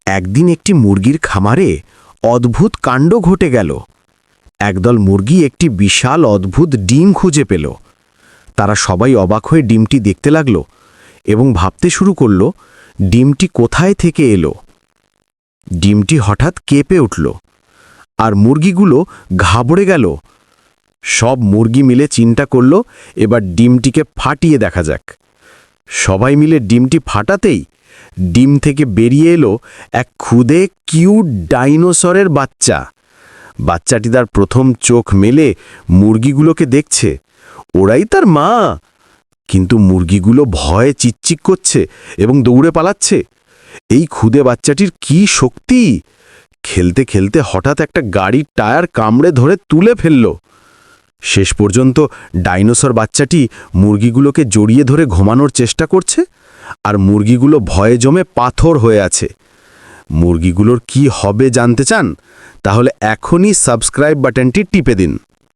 একদিন একটি মুরগির খামারে অদ্ভুত কাণ্ড ঘটে গেল। একদল মুরগি একটি বিশাল অদ্ভুত ডিম খুঁজে পেল। তারা সবাই অবাক হয়ে ডিমটি দেখতে লাগল এবং ভাবতে শুরু করল ডিমটি কোথায় থেকে এলো। ডিমটি হঠাৎ কেঁপে উঠল আর মুরগিগুলো ঘাবড়ে গেল। সব মুরগি মিলে চিন্তা করল এবার ডিমটিকে ফাটিয়ে দেখা যাক। সবাই মিলে ডিমটি ফাটাতেই ডিম থেকে বেরিয়ে এলো এক ক্ষুদে কিউট ডাইনোসরের বাচ্চা। বাচ্চাটি তার প্রথম চোখ মেলে মুরগিগুলোকে দেখছে, ওরাই তার মা। কিন্তু মুরগিগুলো ভয়ে চিকচিক করছে এবং দৌড়ে পালাচ্ছে। এই ক্ষুদে বাচ্চাটির কি শক্তি! খেলতে খেলতে হঠাৎ একটা গাড়ির টায়ার কামড়ে ধরে তুলে ফেলল। শেষ পর্যন্ত ডাইনোসর বাচ্চাটি মুরগিগুলোকে জড়িয়ে ধরে ঘুমানোর চেষ্টা করছে, আর মুরগিগুলো ভয়ে জমে পাথর হয়ে আছে। মুরগিগুলোর কি হবে জানতে চান? তাহলে এখনই সাবস্ক্রাইব বাটনটি টিপে দিন।